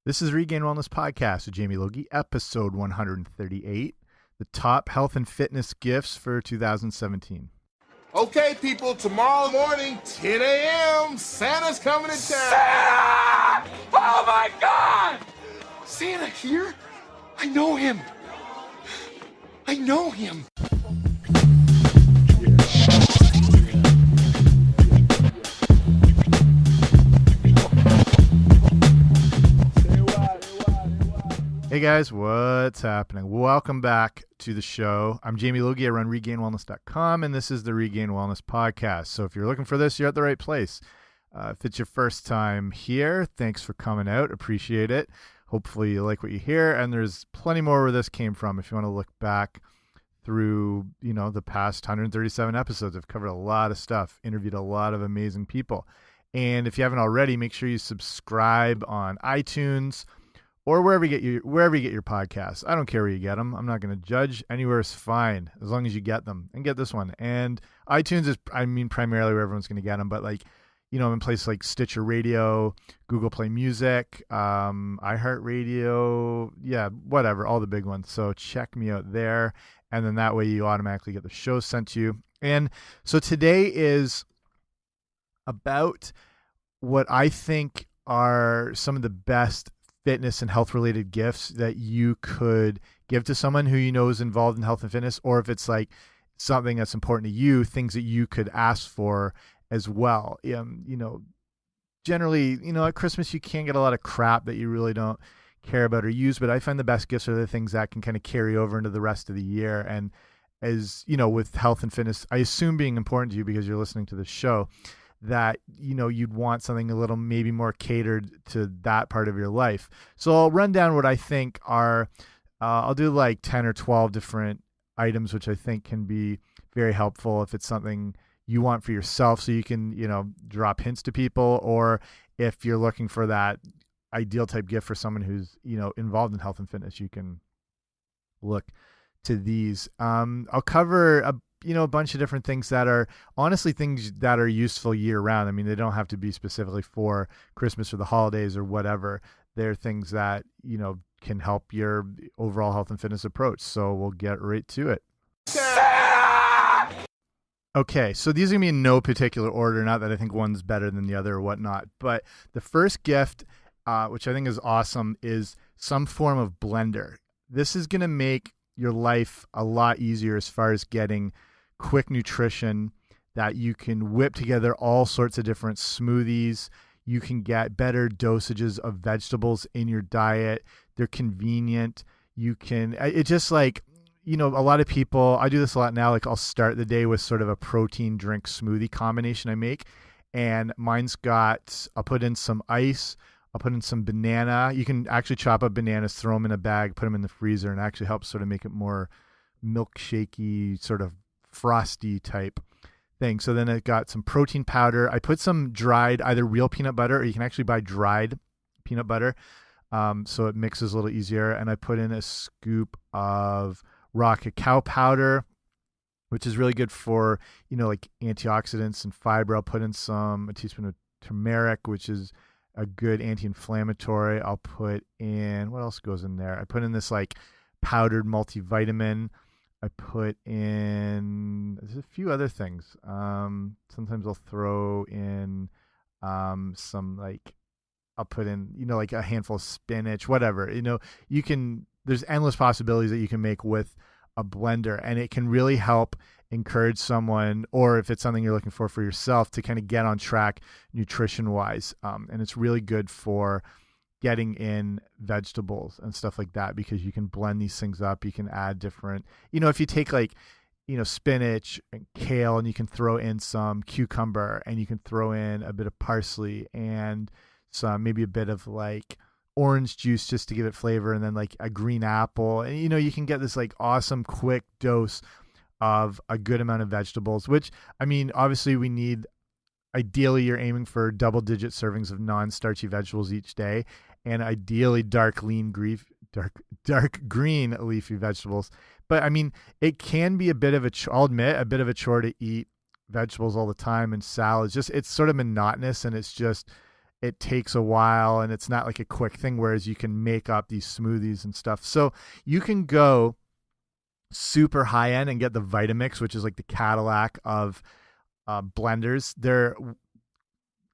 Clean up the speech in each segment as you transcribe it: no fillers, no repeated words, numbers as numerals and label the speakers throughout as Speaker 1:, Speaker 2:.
Speaker 1: This is Regain Wellness Podcast with Jamie Logie, episode 138, the top health and fitness gifts for 2017.
Speaker 2: Okay, people, tomorrow morning, 10 a.m., Santa's coming to town.
Speaker 3: Santa! Oh my God! Santa here? I know him. I know him.
Speaker 1: Hey guys, what's happening? Welcome back to the show. I'm Jamie Logie. I run regainedwellness.com, and this is the Regain Wellness Podcast. So if you're looking for this, you're at the right place. If it's your first time here, thanks for coming out. Appreciate it. Hopefully you like what you hear, and there's plenty more where this came from. If you want to look back through, the past 137 episodes, I've covered a lot of stuff, interviewed a lot of amazing people. And if you haven't already, make sure you subscribe on iTunes or wherever you get your podcasts. I don't care where you get them. I'm not going to judge. Anywhere is fine as long as you get them, and get this one. And iTunes is, primarily where everyone's going to get them, but in places like Stitcher Radio, Google Play Music, iHeartRadio, whatever, all the big ones. So check me out there, and then that way you automatically get the show sent to you. And so today is about what I think are some of the best fitness and health related gifts that you could give to someone who you know is involved in health and fitness, or if it's like something that's important to you, things that you could ask for as well. Generally, at Christmas you can't get a lot of crap that you really don't care about or use, but I find the best gifts are the things that can kind of carry over into the rest of the year. And as with health and fitness, I assume being important to you because you're listening to the show, that you'd want something a little maybe more catered to that part of your life. So I'll run down what I think are I'll do like 10 or 12 different items which I think can be very helpful if it's something you want for yourself, so you can drop hints to people, or if you're looking for that ideal type gift for someone who's involved in health and fitness, you can look to these. I'll cover a bunch of different things that are honestly things that are useful year round. I mean, they don't have to be specifically for Christmas or the holidays or whatever. They're things that, can help your overall health and fitness approach. So we'll get right to it. Okay, so these are going to be in no particular order, not that I think one's better than the other or whatnot. But the first gift, which I think is awesome, is some form of blender. This is going to make your life a lot easier as far as getting quick nutrition, that you can whip together all sorts of different smoothies. You can get better dosages of vegetables in your diet. They're convenient. You can, it's just like, a lot of people, I do this a lot now, like I'll start the day with sort of a protein drink smoothie combination I make. And mine's got, I'll put in some ice, I'll put in some banana. You can actually chop up bananas, throw them in a bag, put them in the freezer, and actually helps sort of make it more milkshakey, sort of frosty type thing. So then I got some protein powder. I put some dried, either real peanut butter, or you can actually buy dried peanut butter. So it mixes a little easier. And I put in a scoop of raw cacao powder, which is really good for, like antioxidants and fiber. I'll put in a teaspoon of turmeric, which is a good anti-inflammatory. I'll put in, what else goes in there? I put in this like powdered multivitamin. I put in, there's a few other things. Sometimes I'll throw in some I'll put in, like a handful of spinach, whatever. There's endless possibilities that you can make with a blender, and it can really help encourage someone, or if it's something you're looking for yourself, to kind of get on track nutrition wise. And it's really good for getting in vegetables and stuff like that, because you can blend these things up. You can add different, if you take spinach and kale, and you can throw in some cucumber, and you can throw in a bit of parsley and maybe a bit of orange juice just to give it flavor, and then a green apple, and you can get this awesome quick dose of a good amount of vegetables, which obviously we need. Ideally, you're aiming for double-digit servings of non-starchy vegetables each day, and ideally dark green leafy vegetables. But it can be a bit of I'll admit, a bit of a chore to eat vegetables all the time and salads. It's sort of monotonous, and it's it takes a while and it's not like a quick thing, whereas you can make up these smoothies and stuff. So you can go super high end and get the Vitamix, which is like the Cadillac of blenders. They're,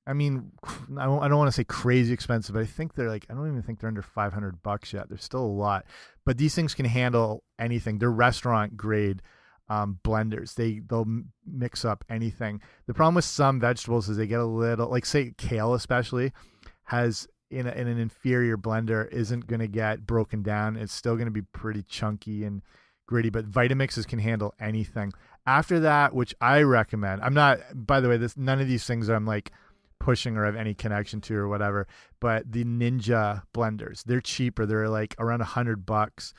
Speaker 1: I mean, I don't want to say crazy expensive, but I think they're like, I don't even think they're under $500 yet. They're still a lot, but these things can handle anything. They're restaurant grade blenders. They'll mix up anything. The problem with some vegetables is they get a little, like say kale especially, has in an inferior blender isn't going to get broken down. It's still going to be pretty chunky and gritty, but Vitamixes can handle anything. After that, which I recommend, I'm not, by the way, none of these things I'm like pushing or have any connection to or whatever, but the Ninja blenders, they're cheaper. They're like around $100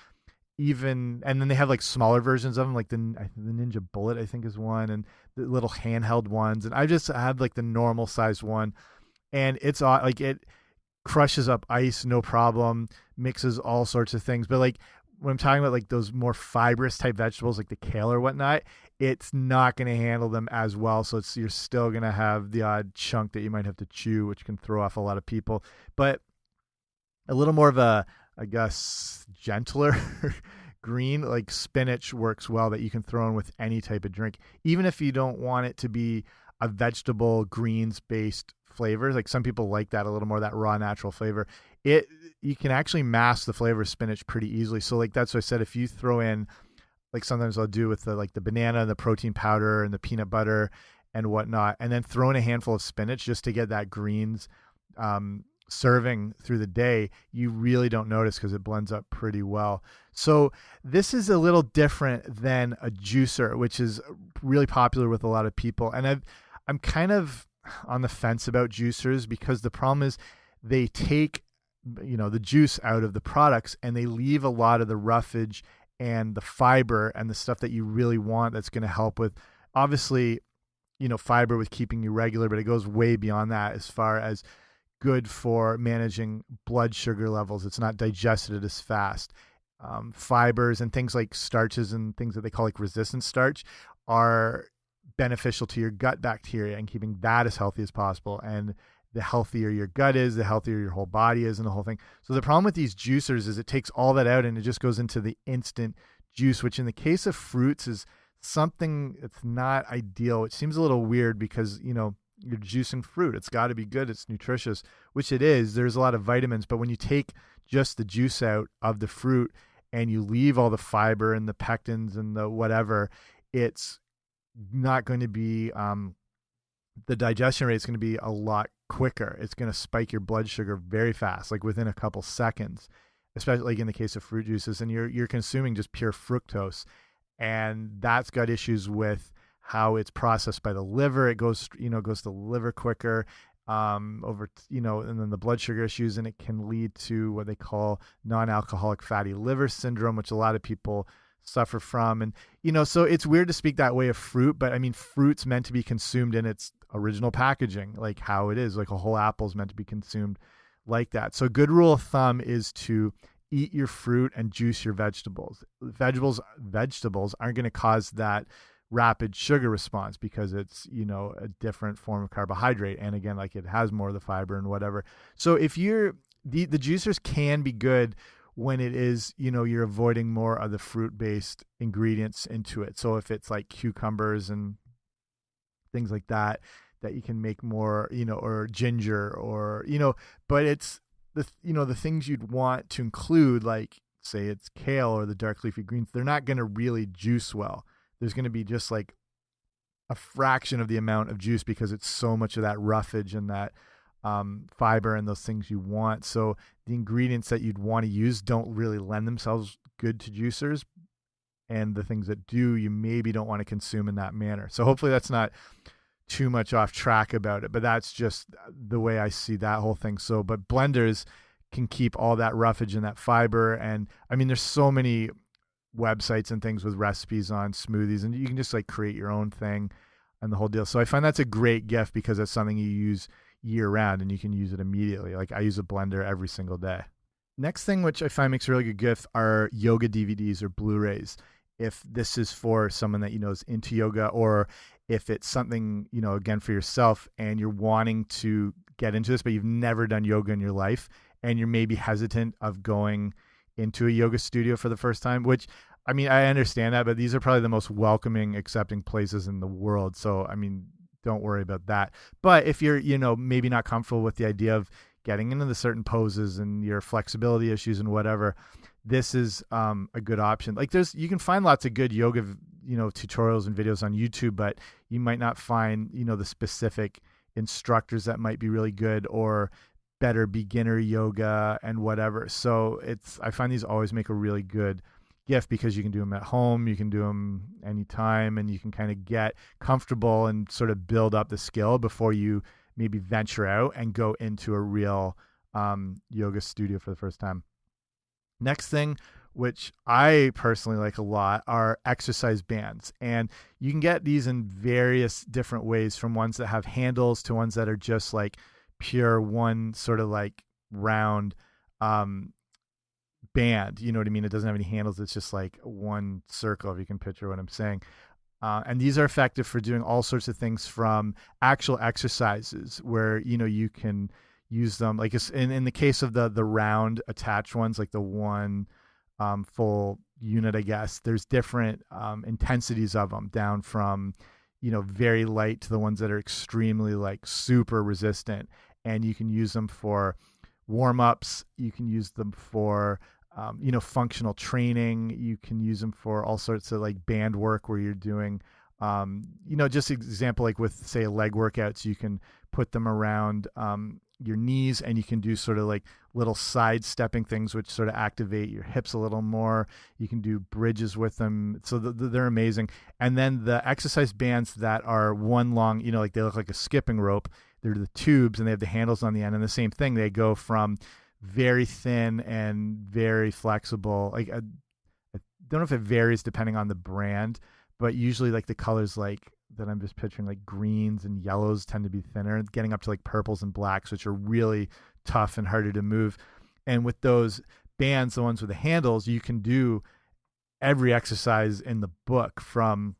Speaker 1: even. And then they have like smaller versions of them, like the Ninja Bullet, I think is one, and the little handheld ones. And I just had like the normal size one, and it's like it crushes up ice, no problem, mixes all sorts of things. But like when I'm talking about like those more fibrous type vegetables, like the kale or whatnot, it's not going to handle them as well. So you're still going to have the odd chunk that you might have to chew, which can throw off a lot of people. But a little more of a, I guess, gentler green, like spinach works well, that you can throw in with any type of drink, even if you don't want it to be a vegetable greens based flavors. Like some people like that a little more, that raw natural flavor. You can actually mask the flavor of spinach pretty easily. So like that's what I said, if you throw in, like sometimes I'll do with the banana and the protein powder and the peanut butter and whatnot, and then throw in a handful of spinach just to get that greens serving through the day, you really don't notice because it blends up pretty well. So this is a little different than a juicer, which is really popular with a lot of people. And I'm kind of on the fence about juicers because the problem is they take, the juice out of the products and they leave a lot of the roughage and the fiber and the stuff that you really want that's going to help with, obviously, fiber with keeping you regular, but it goes way beyond that as far as good for managing blood sugar levels. It's not digested as fast. Fibers and things like starches and things that they call like resistant starch are beneficial to your gut bacteria and keeping that as healthy as possible. And the healthier your gut is, the healthier your whole body is and the whole thing. So the problem with these juicers is it takes all that out and it just goes into the instant juice, which in the case of fruits is something that's not ideal. It seems a little weird because, you're juicing fruit. It's got to be good. It's nutritious, which it is. There's a lot of vitamins, but when you take just the juice out of the fruit and you leave all the fiber and the pectins and the whatever, it's not going to be, the digestion rate is going to be a lot quicker. It's going to spike your blood sugar very fast, like within a couple seconds, especially like in the case of fruit juices, and you're consuming just pure fructose, and that's got issues with how it's processed by the liver. It goes to the liver quicker, and then the blood sugar issues, and it can lead to what they call non-alcoholic fatty liver syndrome, which a lot of people suffer from. And so it's weird to speak that way of fruit, but I mean, fruit's meant to be consumed in its original packaging, like how it is, like a whole apple is meant to be consumed like that. So a good rule of thumb is to eat your fruit and juice your vegetables. Vegetables aren't going to cause that rapid sugar response because it's, a different form of carbohydrate. And again, like it has more of the fiber and whatever. So if the juicers can be good when it is, you're avoiding more of the fruit-based ingredients into it. So if it's like cucumbers and things like that you can make more, or ginger or, but it's the things you'd want to include, like say it's kale or the dark leafy greens, they're not going to really juice well. There's going to be just like a fraction of the amount of juice because it's so much of that roughage and that fiber and those things you want. So the ingredients that you'd want to use don't really lend themselves good to juicers, and the things that do, you maybe don't want to consume in that manner. So hopefully that's not too much off track about it, but that's just the way I see that whole thing. So, but blenders can keep all that roughage and that fiber. And I mean, there's so many websites and things with recipes on smoothies, and you can just like create your own thing and the whole deal. So I find that's a great gift because it's something you use year round and you can use it immediately. Like I use a blender every single day. Next thing, which I find makes a really good gift, are yoga DVDs or Blu-rays. If this is for someone that is into yoga, or if it's something again for yourself and you're wanting to get into this, but you've never done yoga in your life and you're maybe hesitant of going into a yoga studio for the first time, which, I mean, I understand that, but these are probably the most welcoming, accepting places in the world. So, I mean, don't worry about that. But if you're, maybe not comfortable with the idea of getting into the certain poses and your flexibility issues and whatever, this is a good option. Like you can find lots of good yoga, tutorials and videos on YouTube, but you might not find, the specific instructors that might be really good or better beginner yoga and whatever. So I find these always make a really good gift because you can do them at home, you can do them anytime, and you can kind of get comfortable and sort of build up the skill before you maybe venture out and go into a real yoga studio for the first time. Next thing, which I personally like a lot, are exercise bands. And you can get these in various different ways, from ones that have handles to ones that are just like pure one sort of like round band. You know what I mean? It doesn't have any handles. It's just like one circle, if you can picture what I'm saying. And these are effective for doing all sorts of things, from actual exercises where, you can use them. Like in the case of the round attached ones, like the one full unit, I guess, there's different intensities of them, down from, very light to the ones that are extremely like super resistant. And you can use them for warm-ups. You can use them for functional training. You can use them for all sorts of like band work where you're doing, just example, like with say leg workouts, you can put them around your knees, and you can do sort of like little side stepping things, which sort of activate your hips a little more. You can do bridges with them. So they're amazing. And then the exercise bands that are one long, like they look like a skipping rope. They're the tubes, and they have the handles on the end. And the same thing, they go from very thin and very flexible. Like I don't know if it varies depending on the brand, but usually like the colors like that I'm just picturing, like greens and yellows, tend to be thinner, getting up to like purples and blacks, which are really tough and harder to move. And with those bands, the ones with the handles, you can do every exercise in the book, from,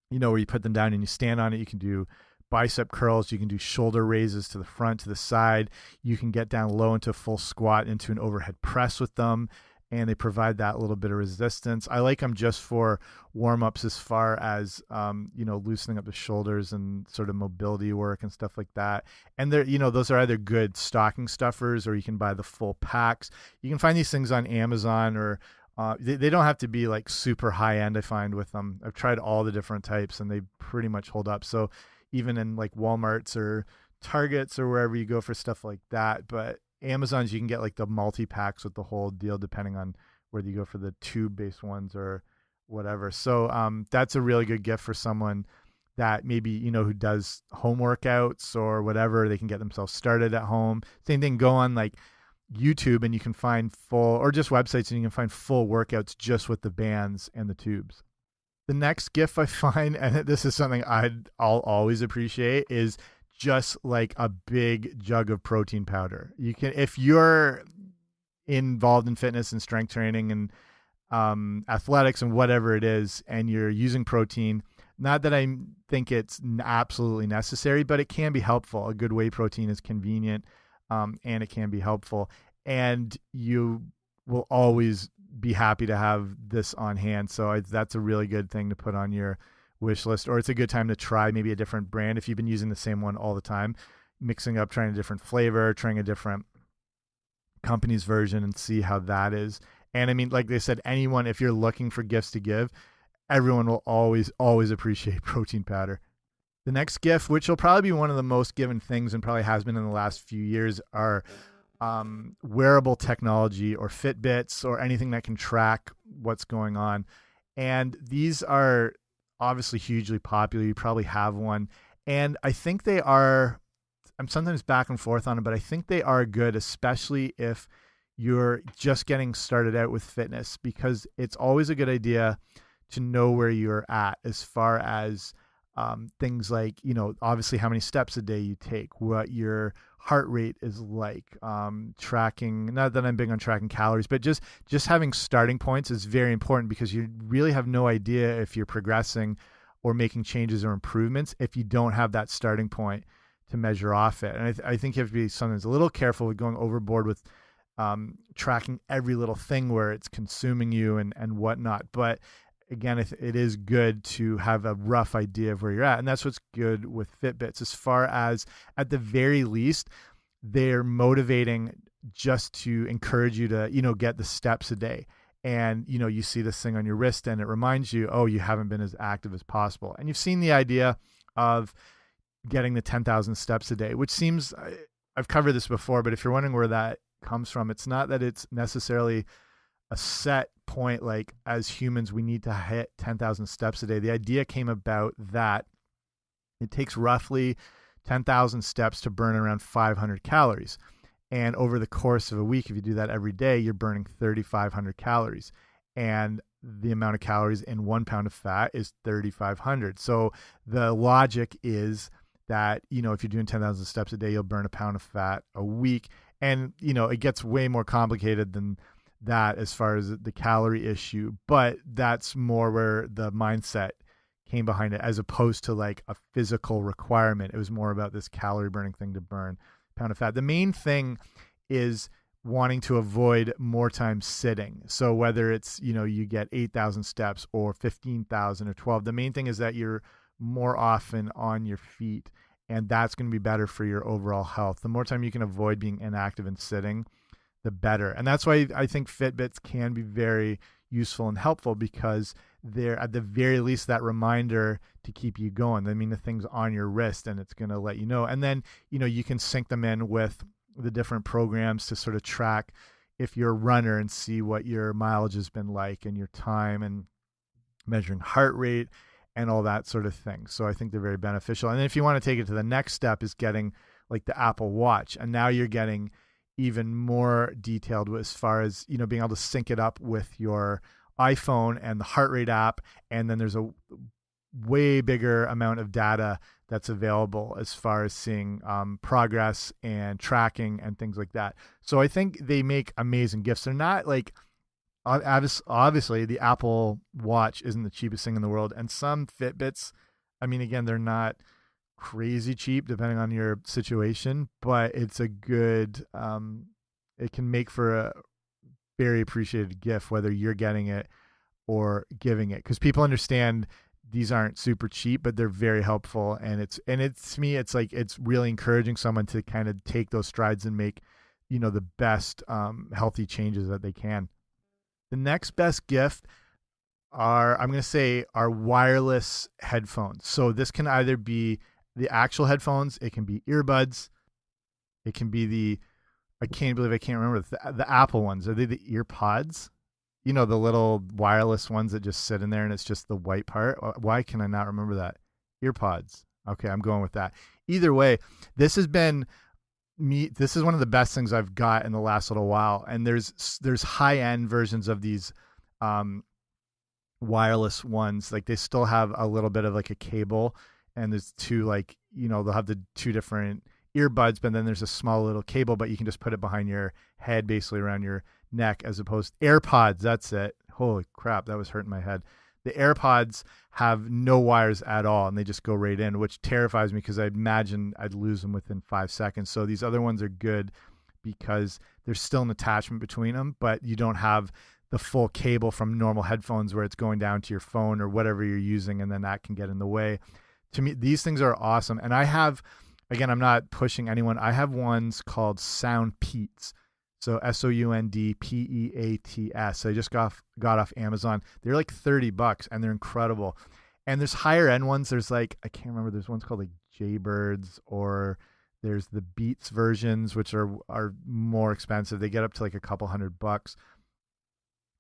Speaker 1: where you put them down and you stand on it. You can do bicep curls, you can do shoulder raises to the front, to the side. You can get down low into a full squat, into an overhead press with them. And they provide that little bit of resistance. I like them just for warm-ups, as far as, loosening up the shoulders and sort of mobility work and stuff like that. And they're, those are either good stocking stuffers, or you can buy the full packs. You can find these things on Amazon, or they don't have to be like super high-end, I find, with them. I've tried all the different types, and they pretty much hold up. So even in like Walmarts or Targets or wherever you go for stuff like that. But Amazon's, you can get like the multi-packs with the whole deal, depending on whether you go for the tube-based ones or whatever. So that's a really good gift for someone that maybe, who does home workouts or whatever. They can get themselves started at home. Same thing, go on like YouTube and you can find full, or just websites, and you can find full workouts just with the bands and the tubes. The next gift I find, and this is something I'll always appreciate, is just like a big jug of protein powder. You can, if you're involved in fitness and strength training and athletics and whatever it is, and you're using protein, not that I think it's absolutely necessary, but it can be helpful. A good whey protein is convenient, and it can be helpful. And you will always be happy to have this on hand. So that's a really good thing to put on your wish list, or it's a good time to try maybe a different brand if you've been using the same one all the time, mixing up, trying a different flavor, trying a different company's version, and see how that is. And I mean, like they said, anyone, if you're looking for gifts to give, everyone will always appreciate protein powder. The next gift, which will probably be one of the most given things and probably has been in the last few years, are wearable technology, or Fitbits, or anything that can track what's going on. And these are obviously hugely popular. You probably have one. And I think they are, I'm sometimes back and forth on them, but I think they are good, especially if you're just getting started out with fitness, because it's always a good idea to know where you're at, as far as things like, obviously how many steps a day you take, what your heart rate is like, tracking, not that I'm big on tracking calories, but just having starting points is very important, because you really have no idea if you're progressing or making changes or improvements if you don't have that starting point to measure off it. And I think you have to be sometimes a little careful with going overboard with tracking every little thing where it's consuming you and whatnot. But again, it is good to have a rough idea of where you're at. And that's what's good with Fitbits, as far as at the very least, they're motivating just to encourage you to, get the steps a day. And, you see this thing on your wrist and it reminds you, oh, you haven't been as active as possible. And you've seen the idea of getting the 10,000 steps a day, which seems, I've covered this before, but if you're wondering where that comes from, it's not that it's necessarily a set point, like as humans, we need to hit 10,000 steps a day. The idea came about that it takes roughly 10,000 steps to burn around 500 calories. And over the course of a week, if you do that every day, you're burning 3,500 calories. And the amount of calories in 1 pound of fat is 3,500. So the logic is that, if you're doing 10,000 steps a day, you'll burn a pound of fat a week. And, it gets way more complicated than that as far as the calorie issue. But that's more where the mindset came behind it, as opposed to like a physical requirement. It was more about this calorie burning thing to burn a pound of fat. The main thing is wanting to avoid more time sitting. So whether it's, you get 8,000 steps or 15,000 or 12, the main thing is that you're more often on your feet, and that's going to be better for your overall health. The more time you can avoid being inactive and sitting, the better. And that's why I think Fitbits can be very useful and helpful, because they're at the very least that reminder to keep you going. I mean, the thing's on your wrist and it's going to let you know. And then, you can sync them in with the different programs to sort of track if you're a runner and see what your mileage has been like and your time, and measuring heart rate and all that sort of thing. So I think they're very beneficial. And then if you want to take it to the next step, is getting like the Apple Watch. And now you're getting even more detailed as far as, being able to sync it up with your iPhone and the heart rate app. And then there's a way bigger amount of data that's available as far as seeing progress and tracking and things like that. So I think they make amazing gifts. They're not like, obviously the Apple Watch isn't the cheapest thing in the world, and some Fitbits, I mean, again, they're not crazy cheap depending on your situation, but it's a good, it can make for a very appreciated gift, whether you're getting it or giving it, because people understand these aren't super cheap, but they're very helpful. And it's to me, it's like, it's really encouraging someone to kind of take those strides and make, the best healthy changes that they can. The next best gift are wireless headphones. So this can either be the actual headphones, it can be earbuds, it can be I can't remember the Apple ones. Are they the earpods? The little wireless ones that just sit in there and it's just the white part. Why can I not remember that? Earpods. Okay, I'm going with that. Either way, this is one of the best things I've got in the last little while. And there's high-end versions of these wireless ones. Like, they still have a little bit of like a cable, and there's two, like, they'll have the two different earbuds, but then there's a small little cable, but you can just put it behind your head, basically around your neck, as opposed to AirPods. That's it. Holy crap, that was hurting my head. The AirPods have no wires at all, and they just go right in, which terrifies me because I imagine I'd lose them within 5 seconds. So these other ones are good because there's still an attachment between them, but you don't have the full cable from normal headphones where it's going down to your phone or whatever you're using, and then that can get in the way. To me, these things are awesome. And I have, again, I'm not pushing anyone, I have ones called Soundpeats. So Soundpeats. I just got off Amazon. They're like $30 and they're incredible. And there's higher end ones. There's like, I can't remember. There's ones called like Jaybirds, or there's the Beats versions, which are more expensive. They get up to like a couple $100.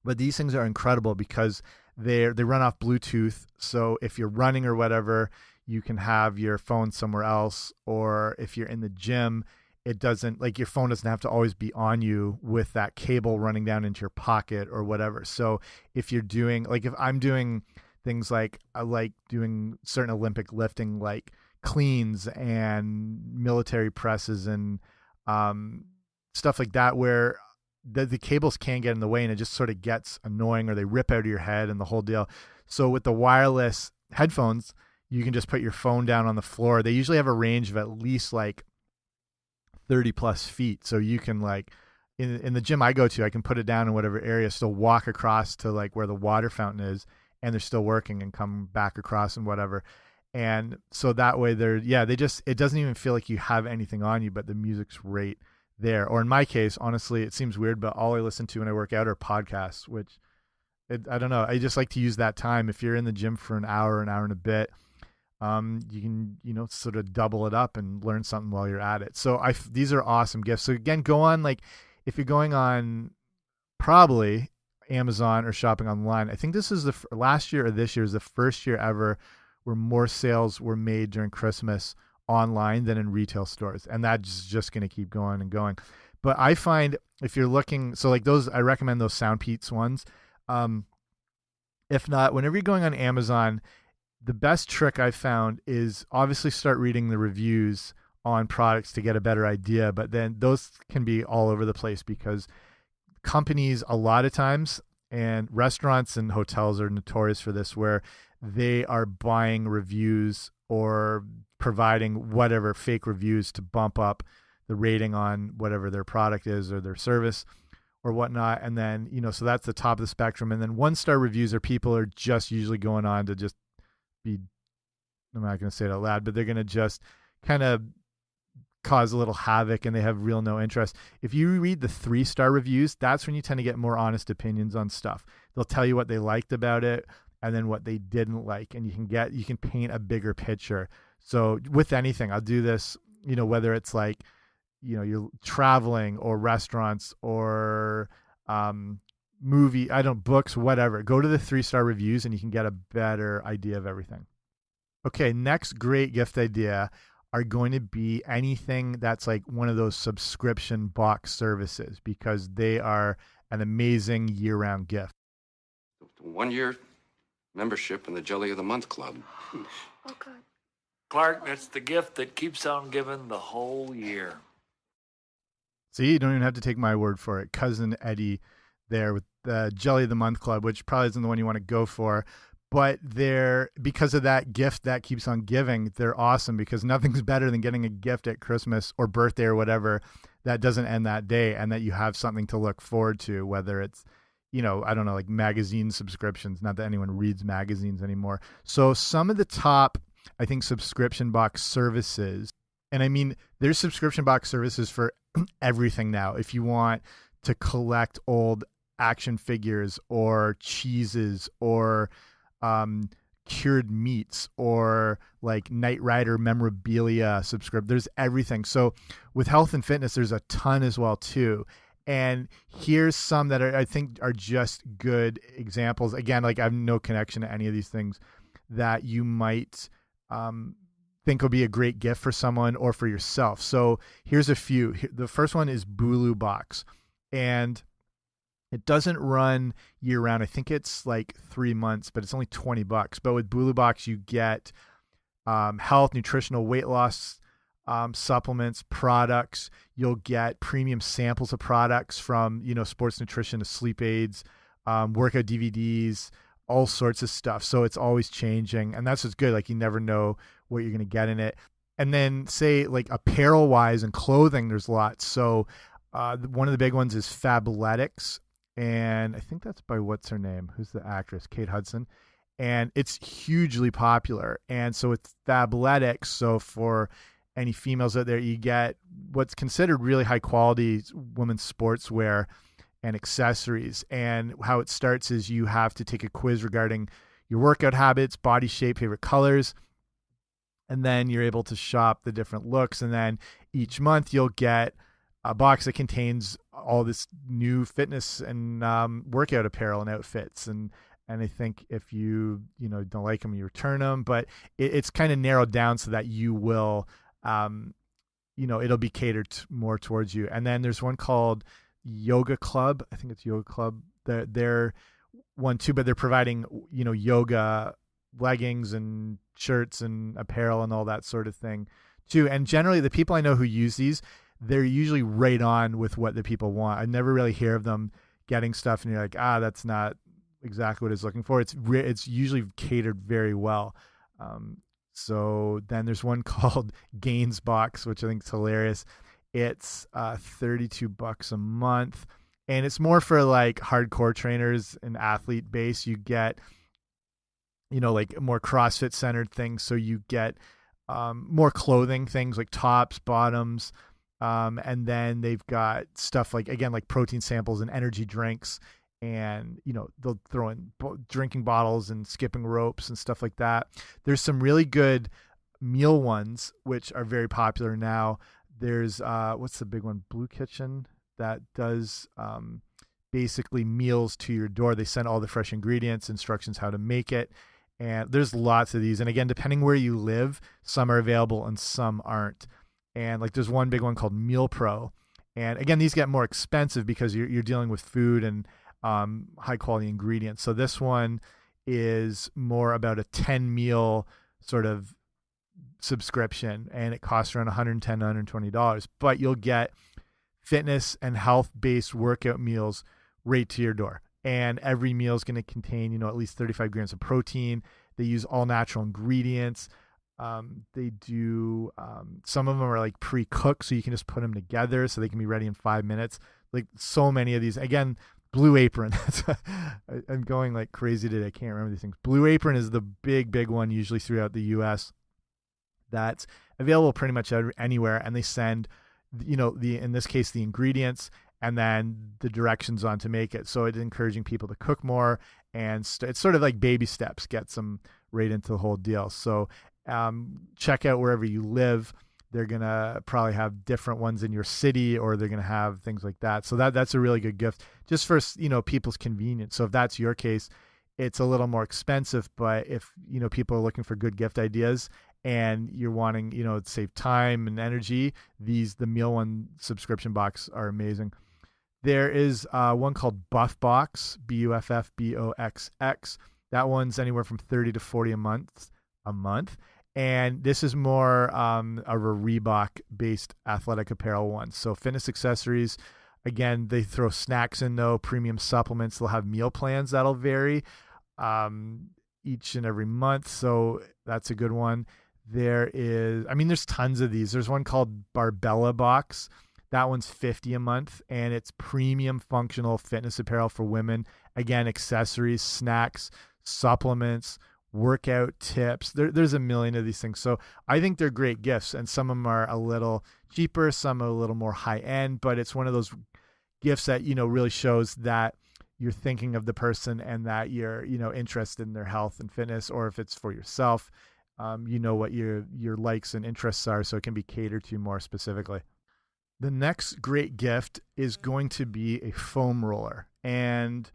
Speaker 1: But these things are incredible because they run off Bluetooth. So if you're running or whatever, you can have your phone somewhere else. Or if you're in the gym, it doesn't, like, your phone doesn't have to always be on you with that cable running down into your pocket or whatever. So if you're doing, like, if I'm doing things like, I like doing certain Olympic lifting, like cleans and military presses and stuff like that, where the cables can get in the way and it just sort of gets annoying, or they rip out of your head and the whole deal. So with the wireless headphones, you can just put your phone down on the floor. They usually have a range of at least like 30 plus feet. So you can like, in the gym I go to, I can put it down in whatever area, still walk across to like where the water fountain is, and they're still working, and come back across and whatever. And so that way it doesn't even feel like you have anything on you, but the music's right there. Or in my case, honestly, it seems weird, but all I listen to when I work out are podcasts, which I don't know. I just like to use that time. If you're in the gym for an hour and a bit, you can, sort of double it up and learn something while you're at it. So these are awesome gifts. So again, go on, like if you're going on probably Amazon or shopping online, I think this is last year or this year is the first year ever where more sales were made during Christmas online than in retail stores. And that's just going to keep going and going. But I find if you're looking, so like those, I recommend those Soundpeats ones. If not, whenever you're going on Amazon, the best trick I've found is obviously start reading the reviews on products to get a better idea. But then those can be all over the place because companies a lot of times, and restaurants and hotels are notorious for this, where they are buying reviews or providing whatever fake reviews to bump up the rating on whatever their product is or their service or whatnot. And then, so that's the top of the spectrum. And then 1-star reviews are people are just usually going on to just be, I'm not going to say it out loud, but they're going to just kind of cause a little havoc, and they have real no interest. If you read the 3-star reviews, that's when you tend to get more honest opinions on stuff. They'll tell you what they liked about it and then what they didn't like, and you can paint a bigger picture. So with anything, I'll do this, whether it's like, you're traveling or restaurants or books, whatever. Go to the 3-star reviews and you can get a better idea of everything. Okay, next great gift idea are going to be anything that's like one of those subscription box services, because they are an amazing year-round gift.
Speaker 4: 1-year membership in the Jelly of the Month Club.
Speaker 5: Oh, God.
Speaker 6: Clark, that's the gift that keeps on giving the whole year.
Speaker 1: See, you don't even have to take my word for it. Cousin Eddie there with the Jelly of the Month Club, which probably isn't the one you want to go for, but because of that gift that keeps on giving, they're awesome, because nothing's better than getting a gift at Christmas or birthday or whatever that doesn't end that day, and that you have something to look forward to, whether it's, I don't know, like magazine subscriptions. Not that anyone reads magazines anymore. So some of the top, I think, subscription box services, and I mean, there's subscription box services for everything now. If you want to collect old action figures or cheeses or cured meats or like Knight Rider memorabilia there's everything. So with health and fitness, there's a ton as well too. And here's some that I think are just good examples. Again, like I have no connection to any of these things that you might think would be a great gift for someone or for yourself. So here's a few. The first one is Bulu Box, and it doesn't run year round. I think it's like 3 months, but it's only $20. But with Bulu Box, you get health, nutritional, weight loss supplements, products. You'll get premium samples of products from, sports nutrition to sleep aids, workout DVDs, all sorts of stuff. So it's always changing. And that's what's good. Like you never know what you're going to get in it. And then say like apparel wise and clothing, there's lots. So one of the big ones is Fabletics. And I think that's by what's her name? Who's the actress? Kate Hudson. And it's hugely popular. And so it's Fabletics. So for any females out there, you get what's considered really high quality women's sportswear and accessories. And how it starts is you have to take a quiz regarding your workout habits, body shape, favorite colors. And then you're able to shop the different looks. And then each month you'll get a box that contains all this new fitness and workout apparel and outfits. And I think if you don't like them, you return them. But it's kind of narrowed down so that you will, it'll be catered more towards you. And then there's one called Yoga Club. I think it's Yoga Club. They're one too, but they're providing yoga leggings and shirts and apparel and all that sort of thing too. And generally, the people I know who use these, they're usually right on with what the people want. I never really hear of them getting stuff and you're like, that's not exactly what it's looking for. It's usually catered very well. So then there's one called Gains Box, which I think is hilarious. It's $32 a month, and it's more for like hardcore trainers and athlete base. You get, like more CrossFit centered things. So you get more clothing things like tops, bottoms, and then they've got stuff like, again, like protein samples and energy drinks, and they'll throw in drinking bottles and skipping ropes and stuff like that. There's some really good meal ones which are very popular now. There's what's the big one, Blue Kitchen, that does basically meals to your door. They send all the fresh ingredients, instructions how to make it, and there's lots of these. And again, depending where you live, some are available and some aren't. And like there's one big one called Meal Pro, and again, these get more expensive because you're dealing with food and high quality ingredients. So this one is more about a 10 meal sort of subscription, and it costs around $110 to $120, but you'll get fitness and health based workout meals right to your door. And every meal is going to contain, at least 35 grams of protein. They use all natural ingredients. They do, some of them are like pre-cooked, so you can just put them together so they can be ready in 5 minutes. Like so many of these, again, Blue Apron. I'm going like crazy today. I can't remember these things. Blue Apron is the big one, usually throughout the US, that's available pretty much anywhere. And they send, in this case, the ingredients and then the directions on to make it. So it's encouraging people to cook more, and it's sort of like baby steps, gets them right into the whole deal. So check out wherever you live. They're going to probably have different ones in your city, or they're going to have things like that. So that's a really good gift just for, people's convenience. So if that's your case, it's a little more expensive, but if, people are looking for good gift ideas and you're wanting, to save time and energy, the Meal One subscription box are amazing. There is one called Buff Box, BUFFBOXX. That one's anywhere from 30 to 40 a month. And this is more of a Reebok-based athletic apparel one. So fitness accessories, again, they throw snacks in, though, premium supplements. They'll have meal plans that'll vary each and every month. So that's a good one. There's tons of these. There's one called Barbella Box. That one's $50 a month, and it's premium functional fitness apparel for women. Again, accessories, snacks, supplements, workout tips. There's a million of these things. So I think they're great gifts, and some of them are a little cheaper, some are a little more high end, but it's one of those gifts that, really shows that you're thinking of the person and that you're, interested in their health and fitness, or if it's for yourself, what your likes and interests are, so it can be catered to more specifically. The next great gift is going to be a foam roller. And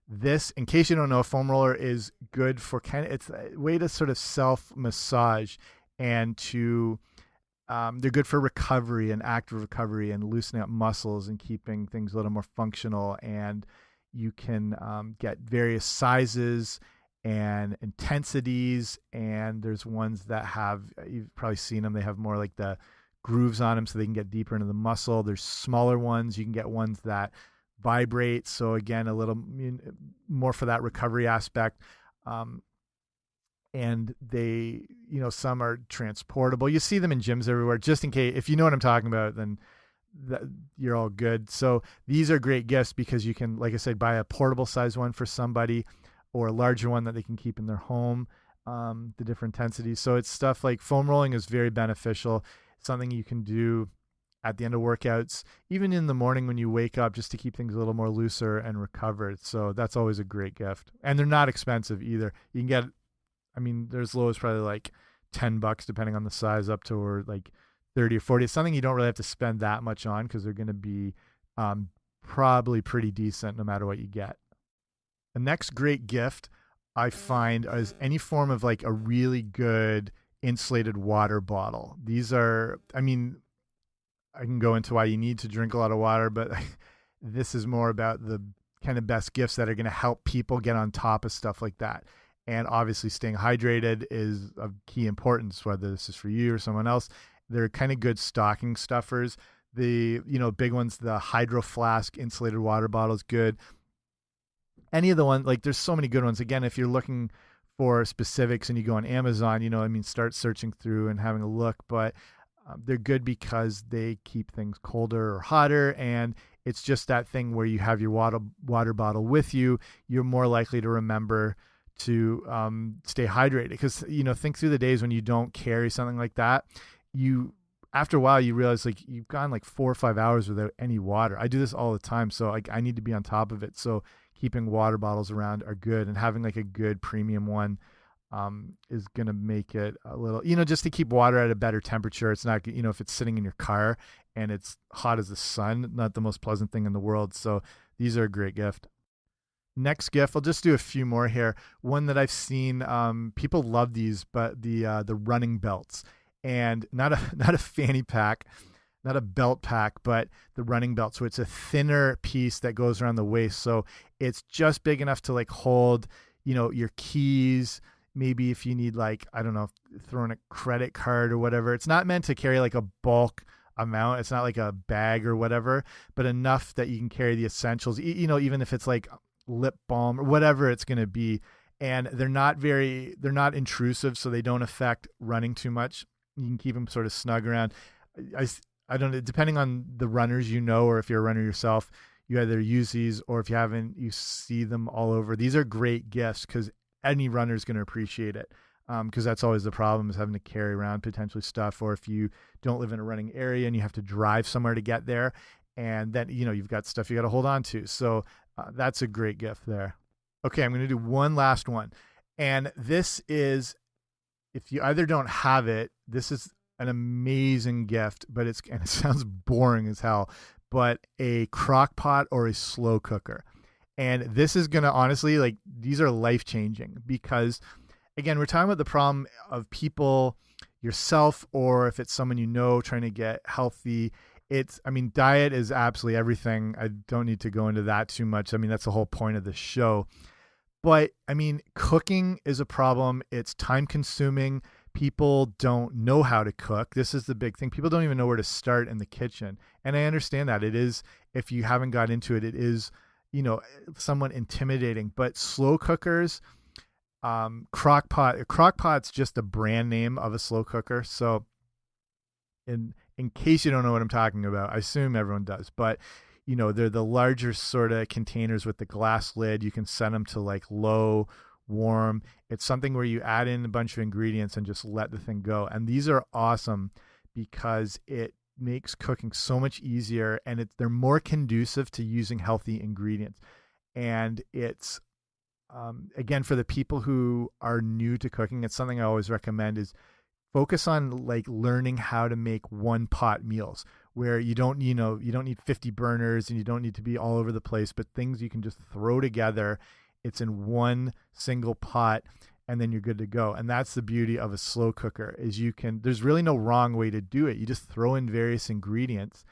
Speaker 1: this, in case you don't know, a foam roller is good for it's a way to sort of self-massage, and they're good for recovery and active recovery and loosening up muscles and keeping things a little more functional. And you can get various sizes and intensities, and there's ones that have, you've probably seen them, they have more like the grooves on them so they can get deeper into the muscle. There's smaller ones. You can get ones that vibrate, so again, a little more for that recovery aspect. And they, some are transportable. You see them in gyms everywhere. Just in case, if you know what I'm talking about, then you're all good. So these are great gifts because you can, like I said, buy a portable size one for somebody, or a larger one that they can keep in their home, the different intensities. So it's stuff like foam rolling is very beneficial. Something you can do at the end of workouts, even in the morning when you wake up, just to keep things a little more looser and recovered. So that's always a great gift. And they're not expensive either. You can get, there's low as probably like $10 depending on the size, up to or like 30 or 40. It's something you don't really have to spend that much on because they're going to be probably pretty decent no matter what you get. The next great gift I find is any form of like a really good insulated water bottle. These are, I can go into why you need to drink a lot of water, but this is more about the kind of best gifts that are going to help people get on top of stuff like that. And obviously staying hydrated is of key importance, whether this is for you or someone else. They're kind of good stocking stuffers. The, big ones, the Hydro Flask insulated water bottle is good. Any of the ones, like there's so many good ones. Again, if you're looking for specifics and you go on Amazon, start searching through and having a look. But they're good because they keep things colder or hotter. And it's just that thing where you have your water bottle with you. You're more likely to remember to stay hydrated, because, think through the days when you don't carry something like that. After a while, you realize like you've gone like 4 or 5 hours without any water. I do this all the time. So like I need to be on top of it. So keeping water bottles around are good, and having like a good premium one is going to make it a little, just to keep water at a better temperature. It's not, if it's sitting in your car and it's hot as the sun, not the most pleasant thing in the world. So these are a great gift. Next gift, I'll just do a few more here. One that I've seen, people love these, but the running belts, and not a fanny pack, not a belt pack, but the running belt. So it's a thinner piece that goes around the waist. So it's just big enough to like hold, your keys. Maybe if you need, like, I don't know, throwing a credit card or whatever. It's not meant to carry like a bulk amount. It's not like a bag or whatever, but enough that you can carry the essentials, even if it's like lip balm or whatever it's going to be. And they're not intrusive, so they don't affect running too much. You can keep them sort of snug around. I don't know, depending on the runners, or if you're a runner yourself, you either use these, or if you haven't, you see them all over. These are great gifts because any runner is going to appreciate it, because that's always the problem, is having to carry around potentially stuff, or if you don't live in a running area and you have to drive somewhere to get there, and then you've got stuff you got to hold on to. So that's a great gift there. Okay, I'm going to do one last one, and this is, if you either don't have it, this is an amazing gift, and it sounds boring as hell, but a crock pot or a slow cooker. And this is going to, honestly, like, these are life-changing, because again, we're talking about the problem of people, yourself, or if it's someone trying to get healthy. Diet is absolutely everything. I don't need to go into that too much. That's the whole point of the show. But cooking is a problem. It's time consuming. People don't know how to cook. This is the big thing. People don't even know where to start in the kitchen. And I understand that. It is, if you haven't got into it, it is, somewhat intimidating. But slow cookers, crock pot's just a brand name of a slow cooker. So in case you don't know what I'm talking about, I assume everyone does, but they're the larger sort of containers with the glass lid. You can set them to like low, warm. It's something where you add in a bunch of ingredients and just let the thing go. And these are awesome because it makes cooking so much easier, and they're more conducive to using healthy ingredients. And it's, again, for the people who are new to cooking, it's something I always recommend is focus on like learning how to make one pot meals, where you don't need 50 burners and you don't need to be all over the place, but things you can just throw together. It's in one single pot, and then you're good to go. And that's the beauty of a slow cooker, is there's really no wrong way to do it. You just throw in various ingredients,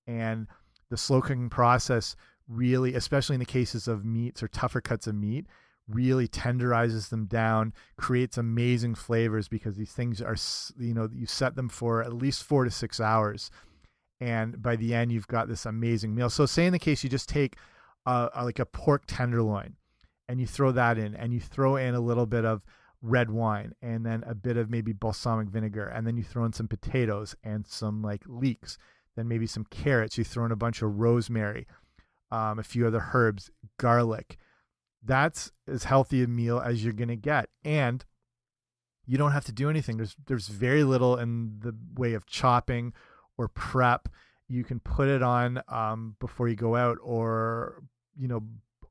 Speaker 1: and the slow cooking process really, especially in the cases of meats or tougher cuts of meat, really tenderizes them down, creates amazing flavors, because these things are, you set them for at least 4 to 6 hours. And by the end, you've got this amazing meal. So say in the case you just take like a pork tenderloin, and you throw that in, and you throw in a little bit of red wine, and then a bit of maybe balsamic vinegar, and then you throw in some potatoes and some like leeks, then maybe some carrots. You throw in a bunch of rosemary, a few other herbs, garlic. That's as healthy a meal as you're going to get. And you don't have to do anything. There's very little in the way of chopping or prep. You can put it on before you go out, or,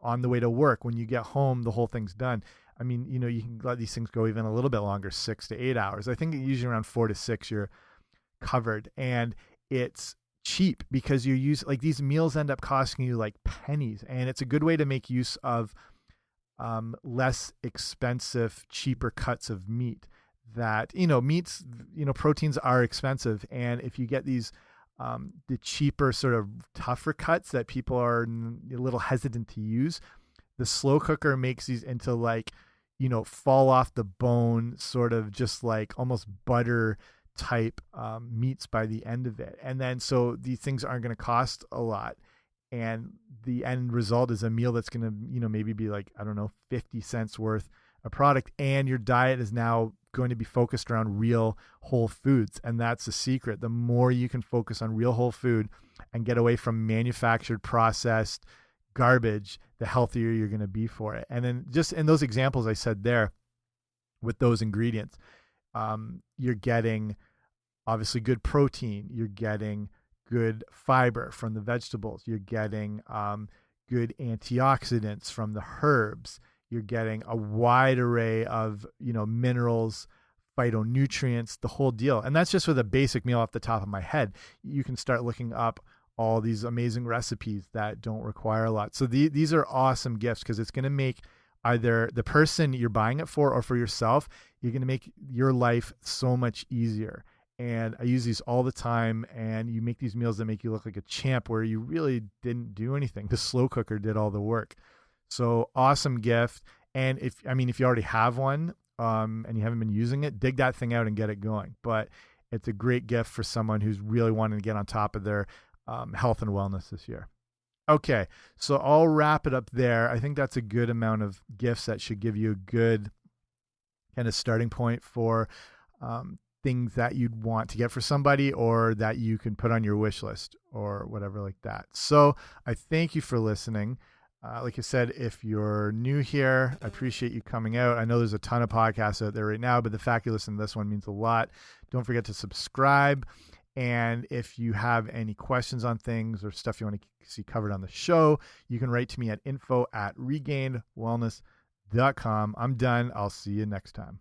Speaker 1: on the way to work. When you get home, the whole thing's done. You can let these things go even a little bit longer, 6 to 8 hours. I think usually around 4 to 6, you're covered. And it's cheap, because you use, like, these meals end up costing you like pennies. And it's a good way to make use of less expensive, cheaper cuts of meat that, meats, proteins are expensive. And if you get these, the cheaper sort of tougher cuts that people are a little hesitant to use, the slow cooker makes these into like, fall off the bone, sort of just like almost butter type meats by the end of it. And then, so these things aren't going to cost a lot. And the end result is a meal that's going to, maybe be like, I don't know, 50 cents worth a product, and your diet is now going to be focused around real whole foods. And that's the secret. The more you can focus on real whole food and get away from manufactured, processed garbage, the healthier you're going to be for it. And then just in those examples I said there with those ingredients, you're getting obviously good protein, you're getting good fiber from the vegetables, you're getting good antioxidants from the herbs, you're getting a wide array of, minerals, phytonutrients, the whole deal. And that's just with a basic meal off the top of my head. You can start looking up all these amazing recipes that don't require a lot. So these are awesome gifts, because it's going to make either the person you're buying it for or for yourself, you're going to make your life so much easier. And I use these all the time, and you make these meals that make you look like a champ where you really didn't do anything. The slow cooker did all the work. So awesome gift. And if you already have one and you haven't been using it, dig that thing out and get it going. But it's a great gift for someone who's really wanting to get on top of their health and wellness this year. Okay, so I'll wrap it up there. I think that's a good amount of gifts that should give you a good kind of starting point for things that you'd want to get for somebody, or that you can put on your wish list or whatever like that. So I thank you for listening. Like I said, if you're new here, I appreciate you coming out. I know there's a ton of podcasts out there right now, but the fact you listen to this one means a lot. Don't forget to subscribe. And if you have any questions on things or stuff you want to see covered on the show, you can write to me at info@regainedwellness.com. I'm done. I'll see you next time.